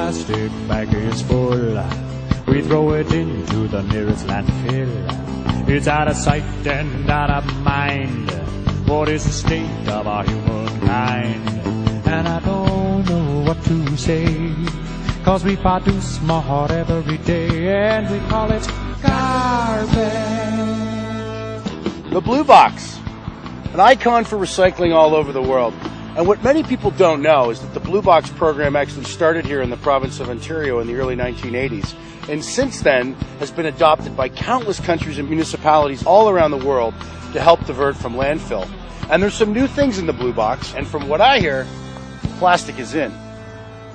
plastic bag is full, we throw it into the nearest landfill. It's out of sight and out of mind. What is the state of our humankind? And I don't know what to say, 'cause we produce more every day, and we call it garbage. The Blue Box, an icon for recycling all over the world. And what many people don't know is that the Blue Box program actually started here in the province of Ontario in the early 1980s, and since then has been adopted by countless countries and municipalities all around the world to help divert from landfill. And there's some new things in the Blue Box, and from what I hear, plastic is in.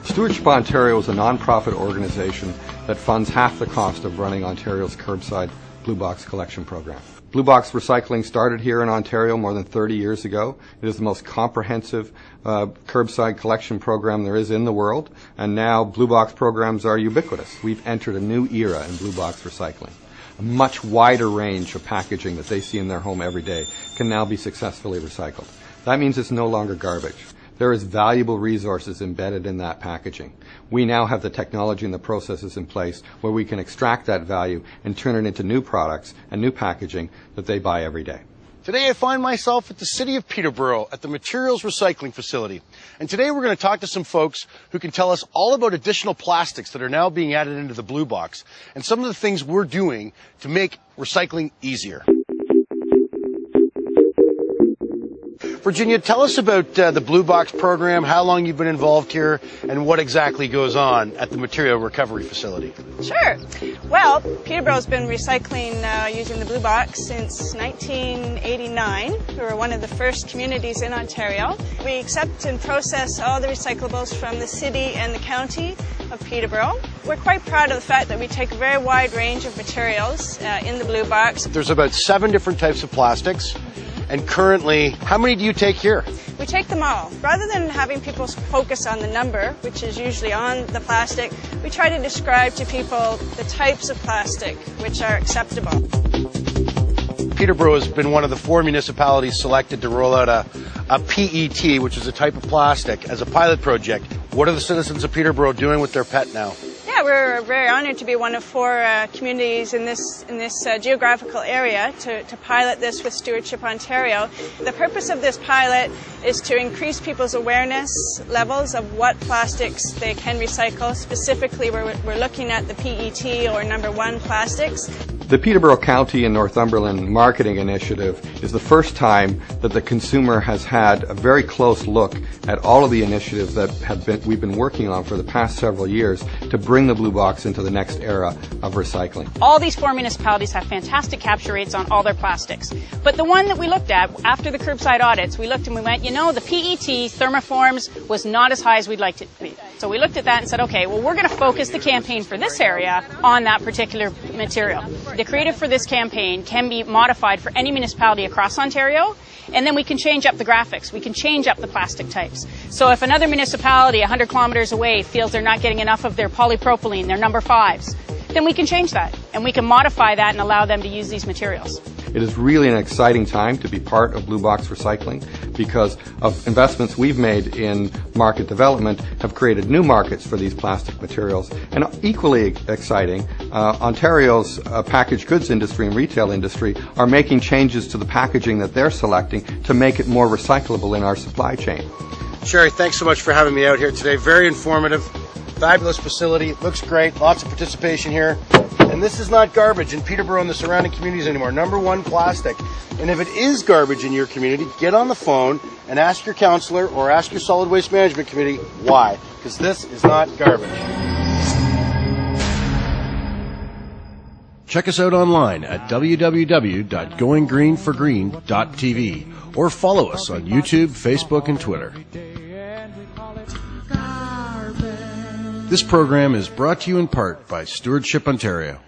Stewardship Ontario is a non-profit organization that funds half the cost of running Ontario's curbside Blue Box collection program. Blue Box recycling started here in Ontario more than 30 years ago. It is the most comprehensive curbside collection program there is in the world, and now Blue Box programs are ubiquitous. We've entered a new era in Blue Box recycling. A much wider range of packaging that they see in their home every day can now be successfully recycled. That means it's no longer garbage. There is valuable resources embedded in that packaging. We now have the technology and the processes in place where we can extract that value and turn it into new products and new packaging that they buy every day. Today I find myself at the City of Peterborough at the Materials Recycling Facility. And today we're going to talk to some folks who can tell us all about additional plastics that are now being added into the Blue Box and some of the things we're doing to make recycling easier. Virginia, tell us about the Blue Box program, how long you've been involved here, and what exactly goes on at the Material Recovery Facility. Sure. Well, Peterborough's been recycling using the Blue Box since 1989. We were one of the first communities in Ontario. We accept and process all the recyclables from the city and the county of Peterborough. We're quite proud of the fact that we take a very wide range of materials in the Blue Box. There's about 7 different types of plastics. And currently, how many do you take here? We take them all. Rather than having people focus on the number, which is usually on the plastic, we try to describe to people the types of plastic which are acceptable. Peterborough has been one of the 4 municipalities selected to roll out a PET, which is a type of plastic, as a pilot project. What are the citizens of Peterborough doing with their PET now? Yeah, we're very honored to be one of 4 communities in this geographical area to pilot this with Stewardship Ontario. The purpose of this pilot is to increase people's awareness levels of what plastics they can recycle. Specifically, we're looking at the PET or number 1 plastics. The Peterborough County and Northumberland Marketing Initiative is the first time that the consumer has had a very close look at all of the initiatives that we've been working on for the past several years to bring the Blue Box into the next era of recycling. All these 4 municipalities have fantastic capture rates on all their plastics. But the one that we looked at after the curbside audits, we looked and we went, you know, the PET thermoforms was not as high as we'd like it to be. So we looked at that and said, okay, well, we're going to focus the campaign for this area on that particular material. The creative for this campaign can be modified for any municipality across Ontario, and then we can change up the graphics. We can change up the plastic types. So if another municipality 100 kilometers away feels they're not getting enough of their polypropylene, their number 5s, then we can change that, and we can modify that and allow them to use these materials. It is really an exciting time to be part of Blue Box Recycling because of investments we've made in market development have created new markets for these plastic materials. And equally exciting, Ontario's packaged goods industry and retail industry are making changes to the packaging that they're selecting to make it more recyclable in our supply chain. Sherry, thanks so much for having me out here today. Very informative, fabulous facility, looks great, lots of participation here. And this is not garbage in Peterborough and the surrounding communities anymore. Number 1, plastic. And if it is garbage in your community, get on the phone and ask your councillor or ask your solid waste management committee why. Because this is not garbage. Check us out online at www.goinggreenforgreen.tv or follow us on YouTube, Facebook, and Twitter. This program is brought to you in part by Stewardship Ontario.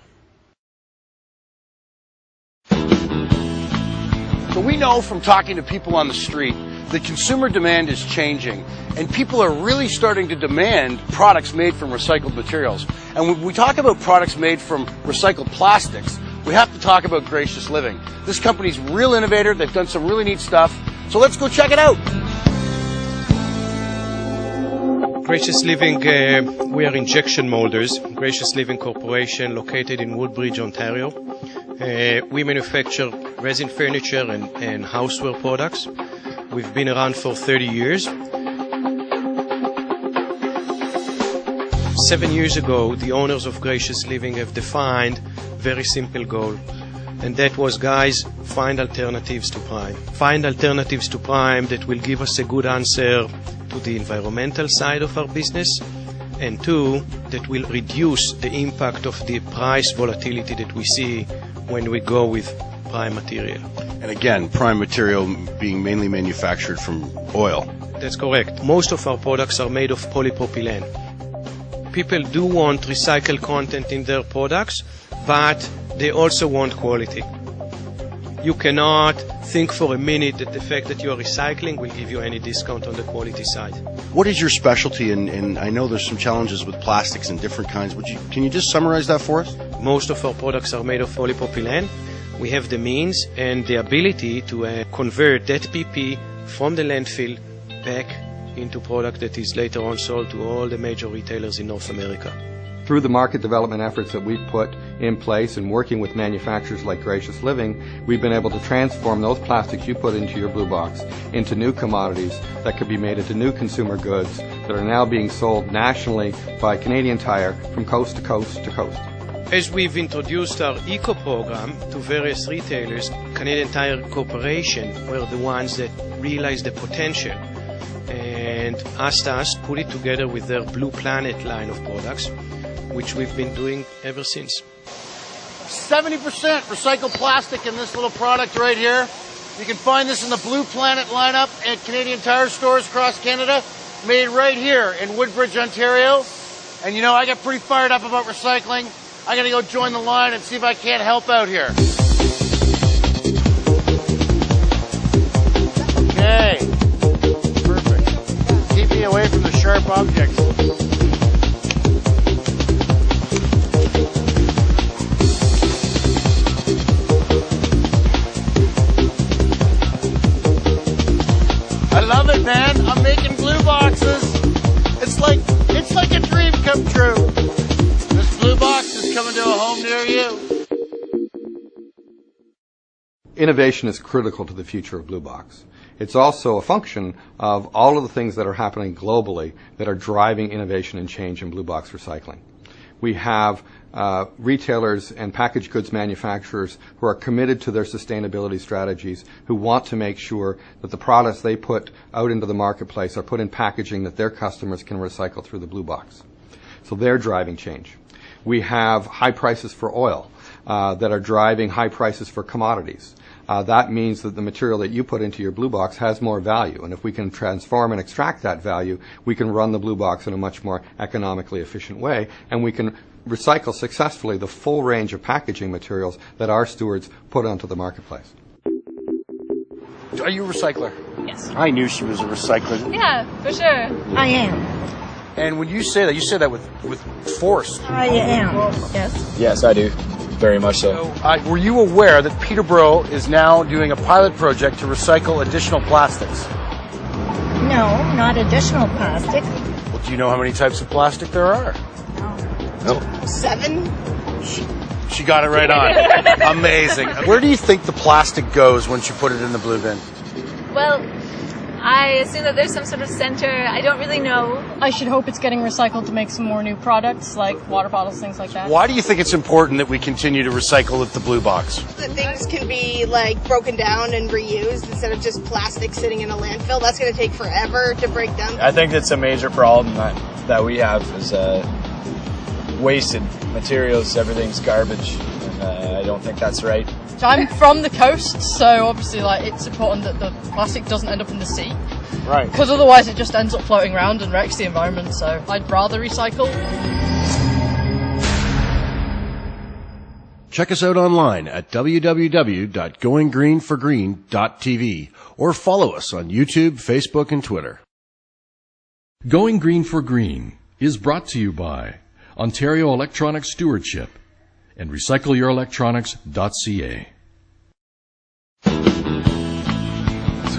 So we know from talking to people on the street that consumer demand is changing, and people are really starting to demand products made from recycled materials. And when we talk about products made from recycled plastics, we have to talk about Gracious Living. This company's real innovator. They've done some really neat stuff. So let's go check it out. Gracious Living, we are injection molders. Gracious Living Corporation, located in Woodbridge, Ontario. We manufacture resin furniture and houseware products. We've been around for 30 years. 7 years ago, the owners of Gracious Living have defined a very simple goal. And that was, guys, find alternatives to prime. Find alternatives to prime that will give us a good answer to the environmental side of our business, and two, that will reduce the impact of the price volatility that we see when we go with prime material. And again, prime material being mainly manufactured from oil. That's correct. Most of our products are made of polypropylene. People do want recycled content in their products, but they also want quality. You cannot think for a minute that the fact that you are recycling will give you any discount on the quality side. What is your specialty? And I know there's some challenges with plastics and different kinds. Can you just summarize that for us? Most of our products are made of polypropylene. We have the means and the ability to convert that PP from the landfill back into product that is later on sold to all the major retailers in North America. Through the market development efforts that we've put in place and working with manufacturers like Gracious Living, we've been able to transform those plastics you put into your blue box into new commodities that could be made into new consumer goods that are now being sold nationally by Canadian Tire from coast to coast to coast. As we've introduced our eco program to various retailers, Canadian Tire Corporation were the ones that realized the potential and asked us to put it together with their Blue Planet line of products, which we've been doing ever since. 70% recycled plastic in this little product right here. You can find this in the Blue Planet lineup at Canadian Tire stores across Canada, made right here in Woodbridge, Ontario. And you know, I get pretty fired up about recycling. I'm going to go join the line and see if I can't help out here. Okay. Perfect. Keep me away from the sharp objects. I love it, man. I'm making blue boxes. It's like a dream come true. This blue box is coming to a home near you. Innovation is critical to the future of Blue Box. It's also a function of all of the things that are happening globally that are driving innovation and change in blue box recycling. We have retailers and packaged goods manufacturers who are committed to their sustainability strategies, who want to make sure that the products they put out into the marketplace are put in packaging that their customers can recycle through the blue box. So they're driving change. We have high prices for oil that are driving high prices for commodities. That means that the material that you put into your blue box has more value, and if we can transform and extract that value, we can run the blue box in a much more economically efficient way, and we can recycle successfully the full range of packaging materials that our stewards put onto the marketplace. Are you a recycler? Yes. I knew she was a recycler. Yeah, for sure. I am. And when you say that, you say that with force. I am. Yes. Yes, I do. Very much so. Were you aware that Peterborough is now doing a pilot project to recycle additional plastics? No, not additional plastic. Well, do you know how many types of plastic there are? Nope. 7? She got it right on. Amazing. Where do you think the plastic goes once you put it in the blue bin? Well, I assume that there's some sort of center. I don't really know. I should hope it's getting recycled to make some more new products, like water bottles, things like that. Why do you think it's important that we continue to recycle at the blue box? That things can be like broken down and reused instead of just plastic sitting in a landfill. That's going to take forever to break down. I think that's a major problem that we have is wasted materials. Everything's garbage, and I don't think that's right. So I'm from the coast, so obviously it's important that the plastic doesn't end up in the sea. Right. Because otherwise it just ends up floating around and wrecks the environment, so I'd rather recycle. Check us out online at www.goinggreenforgreen.tv or follow us on YouTube, Facebook, and Twitter. Going Green for Green is brought to you by Ontario Electronics Stewardship and recycleyourelectronics.ca.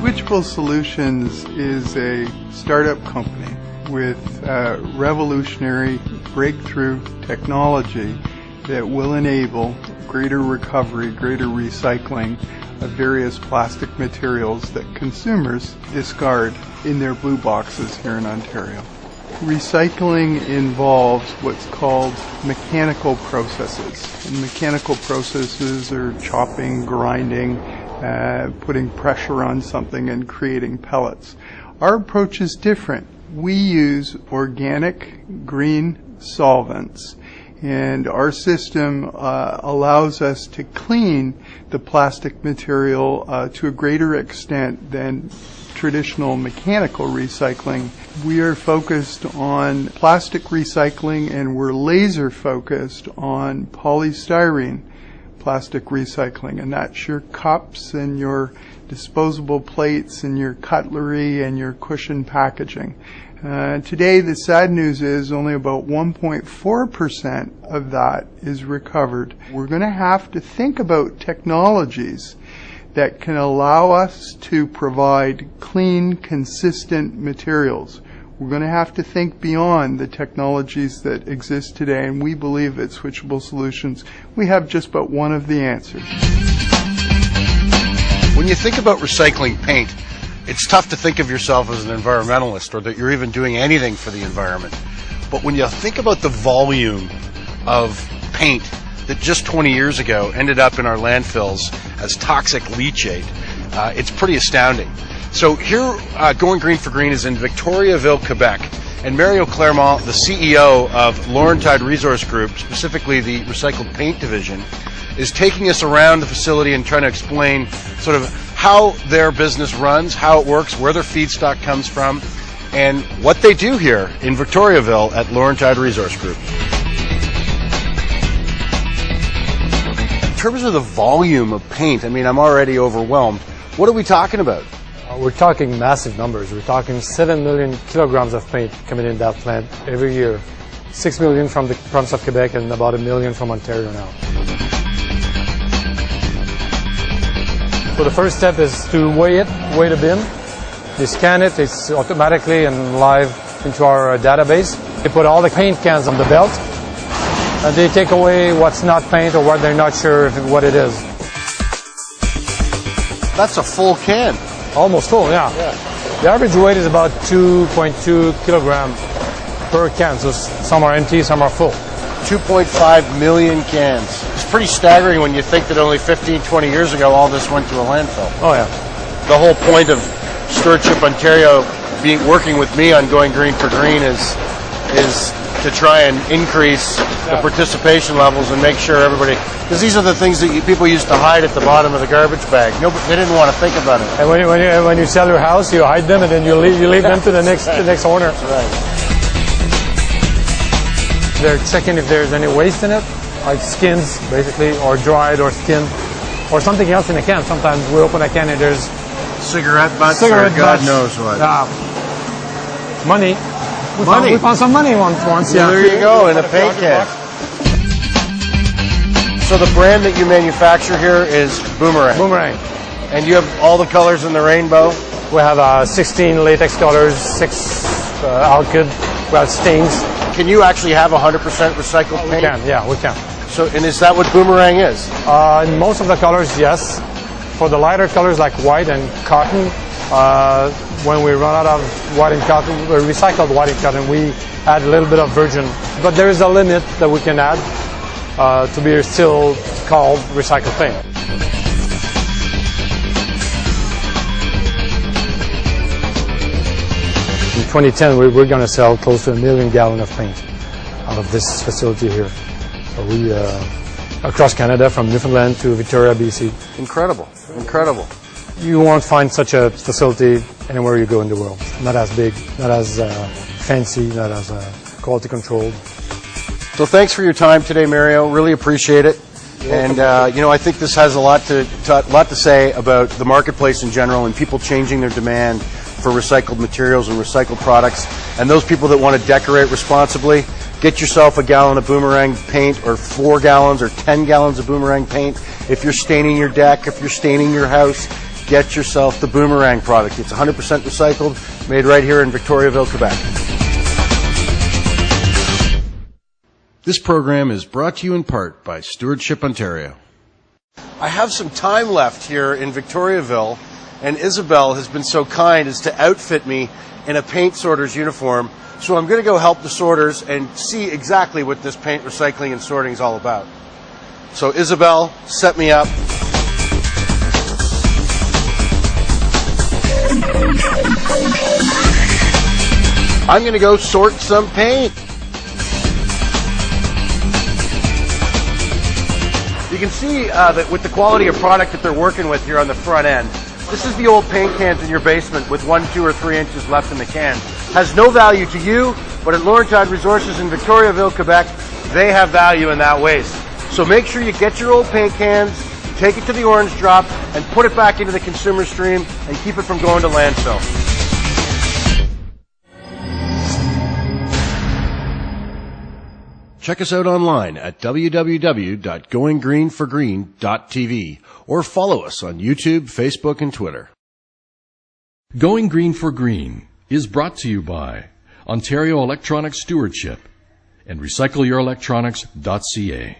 Switchable Solutions is a startup company. with revolutionary breakthrough technology that will enable greater recovery, greater recycling of various plastic materials that consumers discard in their blue boxes here in Ontario. Recycling involves what's called mechanical processes. And mechanical processes are chopping, grinding, putting pressure on something and creating pellets. Our approach is different. We use organic green solvents, and our system allows us to clean the plastic material to a greater extent than traditional mechanical recycling. We are focused on plastic recycling, and we're laser focused on polystyrene plastic recycling, and that's your cups and your disposable plates and your cutlery and your cushion packaging. Today, the sad news is only about 1.4% of that is recovered. We're going to have to think about technologies that can allow us to provide clean, consistent materials. We're going to have to think beyond the technologies that exist today, and we believe at Switchable Solutions we have just about one of the answers. When you think about recycling paint, it's tough to think of yourself as an environmentalist or that you're even doing anything for the environment. But when you think about the volume of paint that just 20 years ago ended up in our landfills as toxic leachate, it's pretty astounding. So here, Going Green for Green is in Victoriaville, Quebec, and Mario Clermont, the CEO of Laurentide Resource Group, specifically the recycled paint division, is taking us around the facility and trying to explain sort of how their business runs, how it works, where their feedstock comes from, and what they do here in Victoriaville at Laurentide Resource Group. In terms of the volume of paint, I mean, I'm already overwhelmed. What are we talking about? We're talking massive numbers. We're talking 7 million kilograms of paint coming in that plant every year. 6 million from the province of Quebec and about 1 million from Ontario now. So the first step is to weigh the bin. They scan it, it's automatically and live into our database. They put all the paint cans on the belt, and they take away what's not paint or what they're not sure what it is. That's a full can. Almost full, yeah. The average weight is about 2.2 kilograms per can, so some are empty, some are full. 2.5 million cans. It's pretty staggering when you think that only 15, 20 years ago all this went to a landfill. Oh yeah. The whole point of Stewardship Ontario working with me on Going Green for Green is to try and increase the participation levels and make sure everybody, because these are the things that people used to hide at the bottom of the garbage bag. They didn't want to think about it. And when you sell your house, you hide them and then you leave them to the next owner. That's right. They're checking if there's any waste in it, like skins basically, or dried or skinned, or something else in a can. Sometimes we open a can and there's cigarette butts or God knows what. Money. We found some money once. Yeah. There you go, in a paint can. So the brand that you manufacture here is Boomerang. Boomerang. And you have all the colors in the rainbow? We have 16 latex colors, 6 alkyd, we have stains. Can you actually have 100% recycled paint? We can, yeah, we can. So, and is that what Boomerang is? In most of the colors, yes. For the lighter colors like white and cotton, when we run out of white and cotton, recycled white and cotton, we add a little bit of virgin. But there is a limit that we can add to be still called recycled paint. In 2010, we're going to sell close to 1 million gallons of paint out of this facility here. So we across Canada, from Newfoundland to Victoria, BC. Incredible, incredible. You won't find such a facility anywhere you go in the world. Not as big, not as fancy, not as quality controlled. So thanks for your time today, Mario. Really appreciate it. And I think this has a lot to say about the marketplace in general and people changing their demand for recycled materials and recycled products. And those people that want to decorate responsibly, get yourself a gallon of Boomerang paint, or 4 gallons or 10 gallons of Boomerang paint. If you're staining your deck, if you're staining your house, get yourself the Boomerang product. It's 100% recycled, made right here in Victoriaville, Quebec. This program is brought to you in part by Stewardship Ontario. I have some time left here in Victoriaville, and Isabel has been so kind as to outfit me in a paint sorter's uniform. So I'm going to go help the sorters and see exactly what this paint recycling and sorting is all about. So Isabel, set me up. I'm going to go sort some paint. You can see that with the quality of product that they're working with here on the front end. This is the old paint cans in your basement with 1, 2, or 3 inches left in the can. Has no value to you, but at Laurentide Resources in Victoriaville, Quebec, they have value in that waste. So make sure you get your old paint cans, take it to the orange drop, and put it back into the consumer stream and keep it from going to landfill. Check us out online at www.goinggreenforgreen.tv or follow us on YouTube, Facebook, and Twitter. Going Green for Green is brought to you by Ontario Electronic Stewardship and RecycleYourElectronics.ca.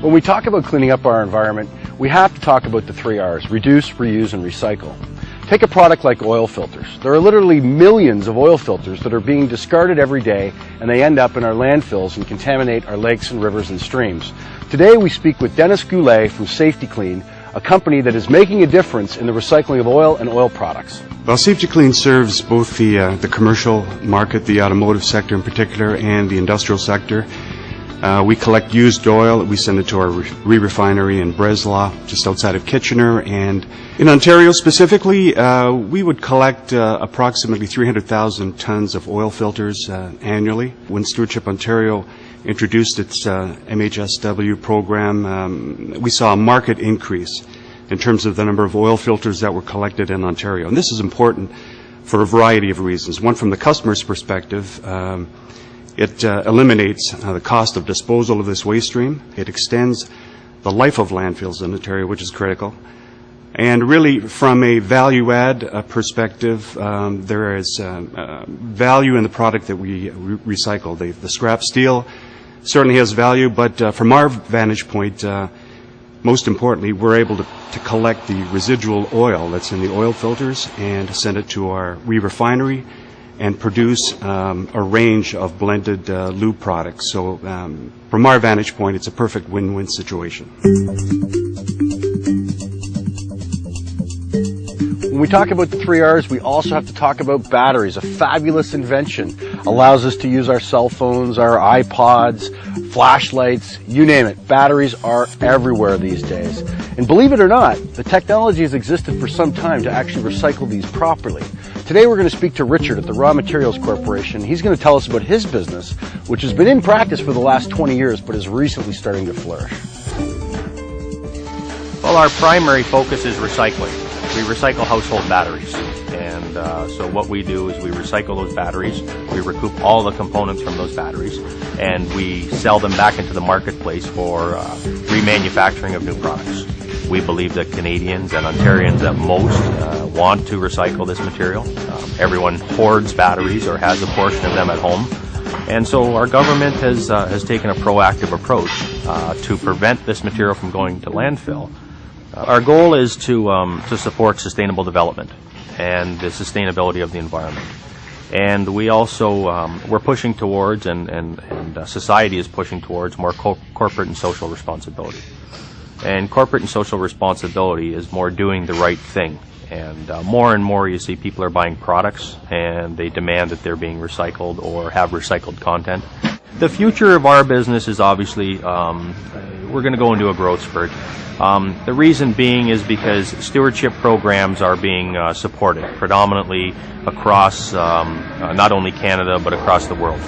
When we talk about cleaning up our environment, we have to talk about the 3 R's: reduce, reuse, and recycle. Take a product like oil filters. There are literally millions of oil filters that are being discarded every day, and they end up in our landfills and contaminate our lakes and rivers and streams. Today we speak with Dennis Goulet from Safety-Kleen, a company that is making a difference in the recycling of oil and oil products. Well, Safety-Kleen serves both the commercial market, the automotive sector in particular, and the industrial sector. We collect used oil. We send it to our re-refinery in Breslau, just outside of Kitchener. And in Ontario specifically, we would collect approximately 300,000 tons of oil filters annually. When Stewardship Ontario introduced its MHSW program, we saw a market increase in terms of the number of oil filters that were collected in Ontario. And this is important for a variety of reasons. One, from the customer's perspective, it eliminates the cost of disposal of this waste stream. It extends the life of landfills in Ontario, which is critical. And really, from a value-add perspective, there is value in the product that we recycle. The scrap steel certainly has value, but from our vantage point, most importantly, we're able to collect the residual oil that's in the oil filters and send it to our re-refinery and produce a range of blended lube products. So from our vantage point, it's a perfect win-win situation. When we talk about the 3 R's, we also have to talk about batteries. A fabulous invention. Allows us to use our cell phones, our iPods, flashlights, you name it. Batteries are everywhere these days. And believe it or not, the technology has existed for some time to actually recycle these properly. Today we're going to speak to Richard at the Raw Materials Corporation. He's going to tell us about his business, which has been in practice for the last 20 years, but is recently starting to flourish. Well, our primary focus is recycling. We recycle household batteries. And so what we do is we recycle those batteries, we recoup all the components from those batteries, and we sell them back into the marketplace for remanufacturing of new products. We believe that Canadians and Ontarians at most want to recycle this material. Everyone hoards batteries or has a portion of them at home. And so our government has taken a proactive approach to prevent this material from going to landfill. Our goal is to support sustainable development and the sustainability of the environment. And we also, we're pushing towards, and society is pushing towards more corporate and social responsibility. And corporate and social responsibility is more doing the right thing. And more you see people are buying products and they demand that they're being recycled or have recycled content. The future of our business is obviously, we're going to go into a growth spurt. The reason being is because stewardship programs are being supported predominantly across not only Canada but across the world.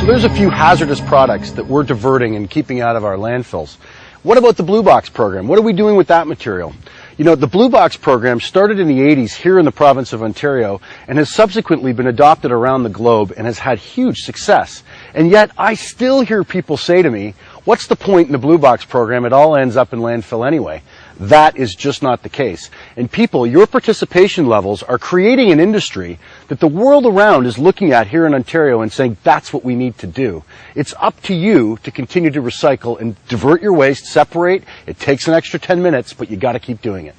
So there's a few hazardous products that we're diverting and keeping out of our landfills. What about the Blue Box program? What are we doing with that material? You know, the Blue Box program started in the 80s here in the province of Ontario and has subsequently been adopted around the globe and has had huge success. And yet I still hear people say to me, what's the point in the Blue Box program? It all ends up in landfill anyway. that is just not the case. And people, your participation levels are creating an industry that the world around is looking at here in Ontario and saying that's what we need to do. It's up to you to continue to recycle and divert your waste, separate. It takes an extra 10 minutes, but you got to keep doing it.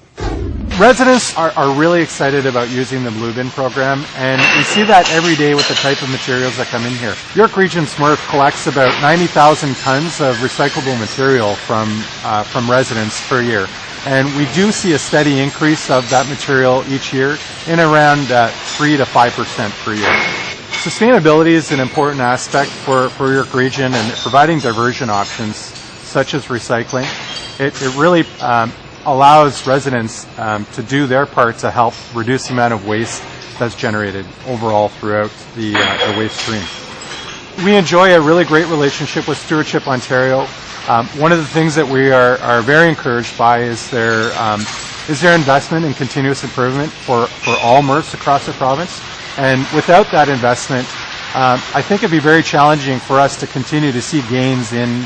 Residents are really excited about using the Blue Bin program, and we see that every day with the type of materials that come in here. York Region SMRF collects about 90,000 tons of recyclable material from residents per year. And we do see a steady increase of that material each year in around 3 to 5% per year. Sustainability is an important aspect for York Region, and providing diversion options such as recycling. It really allows residents to do their part to help reduce the amount of waste that's generated overall throughout the waste stream. We enjoy a really great relationship with Stewardship Ontario. One of the things that we are very encouraged by is their investment in continuous improvement for all MRFs across the province. And without that investment, I think it'd be very challenging for us to continue to see gains in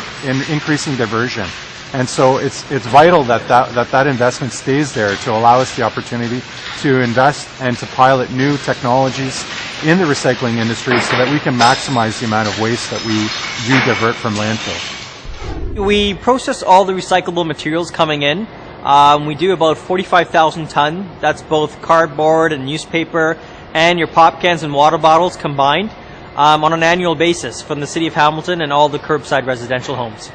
increasing diversion. And so it's vital that investment stays there to allow us the opportunity to invest and to pilot new technologies in the recycling industry so that we can maximize the amount of waste that we do divert from landfill. We process all the recyclable materials coming in. We do about 45,000 ton. That's both cardboard and newspaper and your pop cans and water bottles combined on an annual basis from the City of Hamilton and all the curbside residential homes.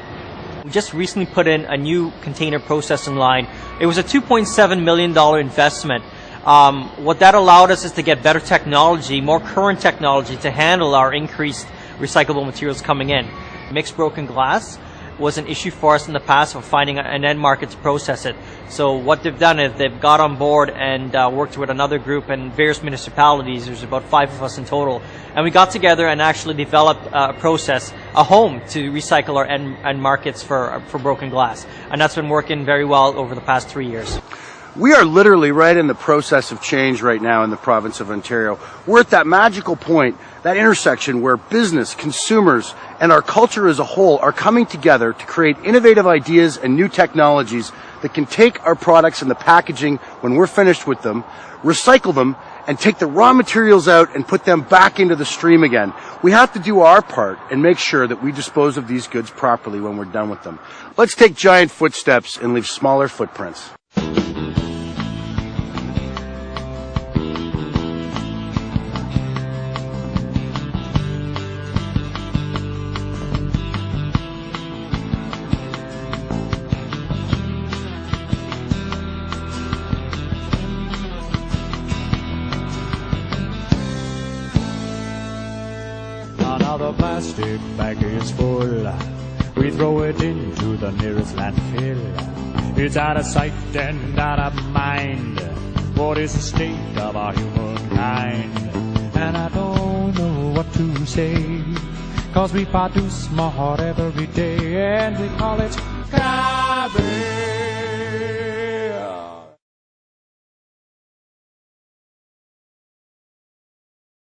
We just recently put in a new container processing line. It was a $2.7 million investment. What that allowed us is to get better technology, more current technology to handle our increased recyclable materials coming in. Mixed broken glass was an issue for us in the past of finding an end market to process it. So what they've done is they've got on board and worked with another group and various municipalities. There's about 5 of us in total. And we got together and actually developed a process, a home to recycle our end markets for broken glass. And that's been working very well over the past 3 years. We are literally right in the process of change right now in the province of Ontario. We're at that magical point, that intersection where business, consumers, and our culture as a whole are coming together to create innovative ideas and new technologies that can take our products and the packaging when we're finished with them, recycle them, and take the raw materials out and put them back into the stream again. We have to do our part and make sure that we dispose of these goods properly when we're done with them. Let's take giant footsteps and leave smaller footprints. Another plastic bag is full. We throw it into the nearest landfill. It's out of sight and out of mind. What is the state of our humankind? And I don't know what to say, 'cause we produce more every day, and we call it garbage.